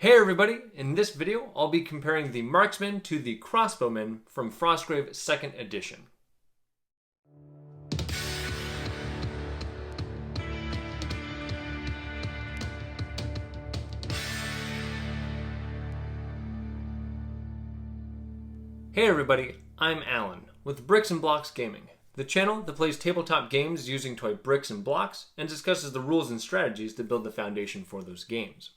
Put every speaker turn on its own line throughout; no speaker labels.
Hey everybody, in this video I'll be comparing the Marksman to the Crossbowman from Frostgrave 2nd edition. Hey everybody, I'm Alan with Bricks and Blocks Gaming, the channel that plays tabletop games using toy bricks and blocks and discusses the rules and strategies that build the foundation for those games.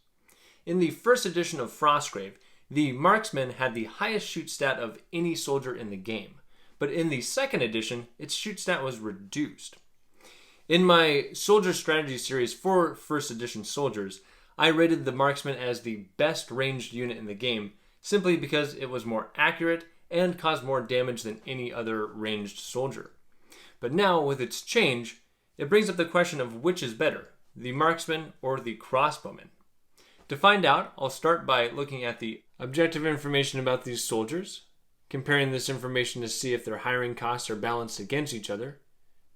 In the first edition of Frostgrave, the Marksman had the highest shoot stat of any soldier in the game, but in the second edition, its shoot stat was reduced. In my soldier strategy series for first edition soldiers, I rated the Marksman as the best ranged unit in the game simply because it was more accurate and caused more damage than any other ranged soldier. But now, with its change, it brings up the question of which is better, the Marksman or the Crossbowman. To find out, I'll start by looking at the objective information about these soldiers, comparing this information to see if their hiring costs are balanced against each other,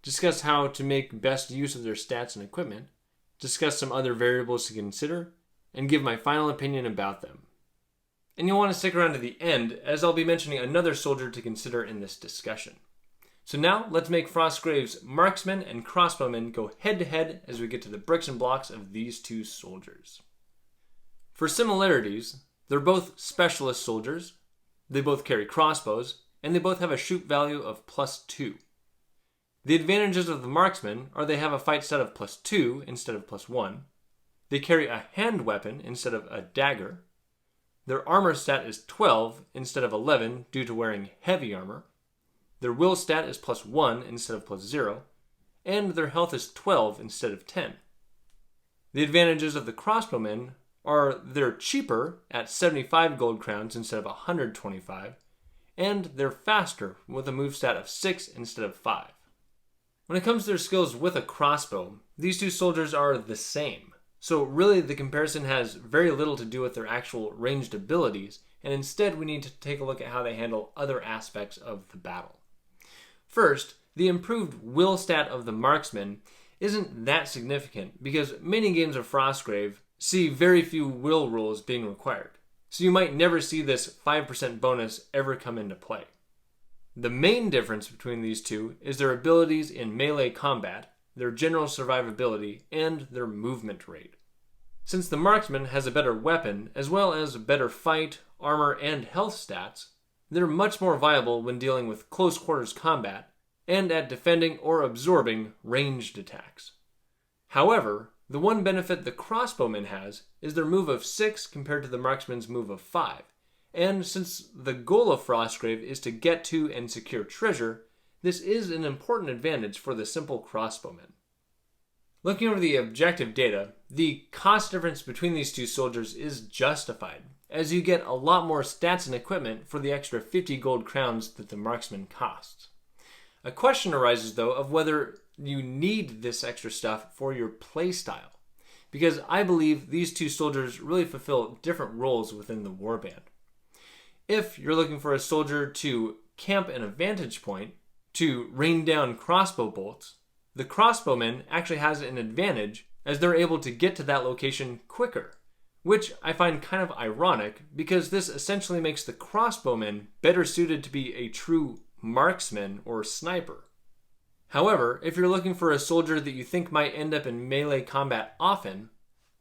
discuss how to make best use of their stats and equipment, discuss some other variables to consider, and give my final opinion about them. And you'll want to stick around to the end, as I'll be mentioning another soldier to consider in this discussion. So now, let's make Frostgrave's Marksman and Crossbowman go head-to-head as we get to the bricks and blocks of these two soldiers. For similarities, they're both specialist soldiers, they both carry crossbows, and they both have a shoot value of +2. The advantages of the Marksman are they have a fight stat of +2 instead of +1, they carry a hand weapon instead of a dagger, their armor stat is 12 instead of 11 due to wearing heavy armor, their will stat is +1 instead of +0, and their health is 12 instead of 10. The advantages of the Crossbowmen are they're cheaper at 75 gold crowns instead of 125, and they're faster with a move stat of 6 instead of 5. When it comes to their skills with a crossbow, these two soldiers are the same, so really the comparison has very little to do with their actual ranged abilities, and instead we need to take a look at how they handle other aspects of the battle. First, the improved will stat of the Marksman isn't that significant because many games of Frostgrave see very few will rolls being required, so you might never see this 5% bonus ever come into play. The main difference between these two is their abilities in melee combat, their general survivability, and their movement rate. Since the Marksman has a better weapon, as well as better fight, armor, and health stats, they're much more viable when dealing with close quarters combat, and at defending or absorbing ranged attacks. However, the one benefit the Crossbowman has is their move of 6 compared to the Marksman's move of 5, and since the goal of Frostgrave is to get to and secure treasure, this is an important advantage for the simple Crossbowman. Looking over the objective data, the cost difference between these two soldiers is justified, as you get a lot more stats and equipment for the extra 50 gold crowns that the Marksman costs. A question arises though of whether you need this extra stuff for your playstyle, because I believe these two soldiers really fulfill different roles within the warband. If you're looking for a soldier to camp an vantage point, to rain down crossbow bolts, the Crossbowman actually has an advantage as they're able to get to that location quicker, which I find kind of ironic because this essentially makes the Crossbowman better suited to be a true marksman or sniper. However, if you're looking for a soldier that you think might end up in melee combat often,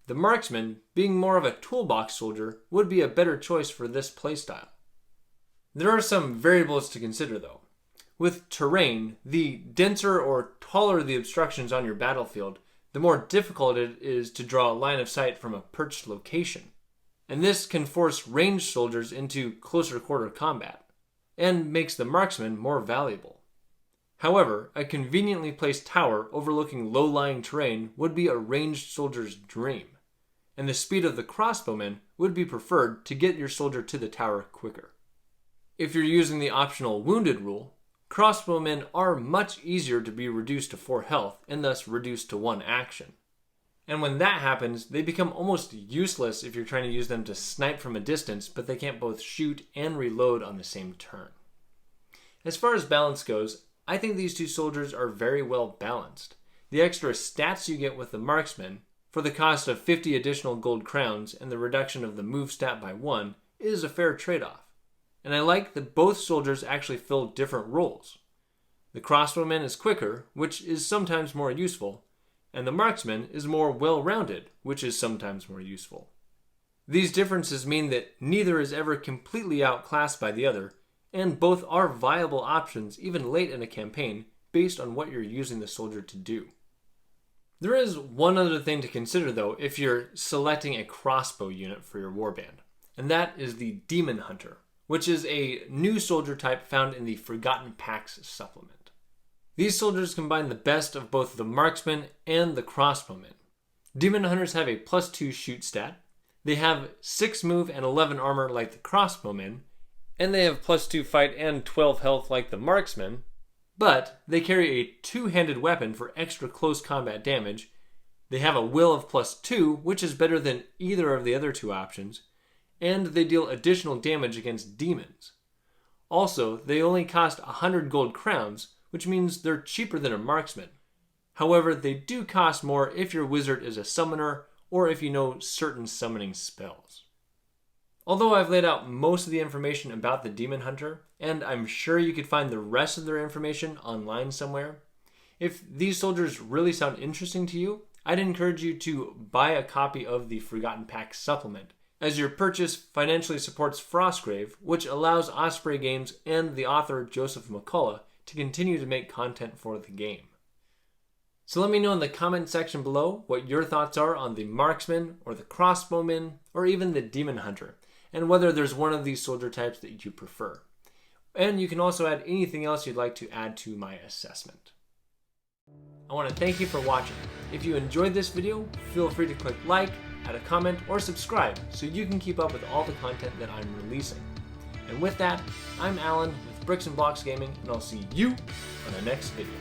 the Marksman, being more of a toolbox soldier, would be a better choice for this playstyle. There are some variables to consider though. With terrain, the denser or taller the obstructions on your battlefield, the more difficult it is to draw a line of sight from a perched location. And this can force ranged soldiers into closer quarter combat, and makes the Marksman more valuable. However, a conveniently placed tower overlooking low-lying terrain would be a ranged soldier's dream, and the speed of the Crossbowman would be preferred to get your soldier to the tower quicker. If you're using the optional wounded rule, Crossbowmen are much easier to be reduced to 4 health and thus reduced to 1 action. And when that happens, they become almost useless if you're trying to use them to snipe from a distance, but they can't both shoot and reload on the same turn. As far as balance goes, I think these two soldiers are very well balanced. The extra stats you get with the Marksman for the cost of 50 additional gold crowns and the reduction of the move stat by 1 is a fair trade-off. And I like that both soldiers actually fill different roles. The Crossbowman is quicker, which is sometimes more useful, and the Marksman is more well-rounded, which is sometimes more useful. These differences mean that neither is ever completely outclassed by the other, and both are viable options even late in a campaign based on what you're using the soldier to do. There is one other thing to consider though if you're selecting a crossbow unit for your warband, and that is the Demon Hunter, which is a new soldier type found in the Forgotten Packs supplement. These soldiers combine the best of both the Marksman and the Crossbowman. Demon Hunters have a +2 shoot stat, they have 6 move and 11 armor like the Crossbowman, and they have +2 fight and 12 health like the Marksman, but they carry a two-handed weapon for extra close combat damage. They have a will of +2, which is better than either of the other two options, and they deal additional damage against demons. Also, they only cost 100 gold crowns, which means they're cheaper than a Marksman. However, they do cost more if your wizard is a summoner or if you know certain summoning spells. Although I've laid out most of the information about the Demon Hunter, and I'm sure you could find the rest of their information online somewhere, if these soldiers really sound interesting to you, I'd encourage you to buy a copy of the Forgotten Packs supplement, as your purchase financially supports Frostgrave, which allows Osprey Games and the author Joseph McCullough to continue to make content for the game. So let me know in the comment section below what your thoughts are on the Marksman or the Crossbowman or even the Demon Hunter, and whether there's one of these soldier types that you prefer. And you can also add anything else you'd like to add to my assessment. I want to thank you for watching. If you enjoyed this video, feel free to click like, add a comment, or subscribe so you can keep up with all the content that I'm releasing. And with that, I'm Alan with Bricks and Blocks Gaming, and I'll see you on the next video.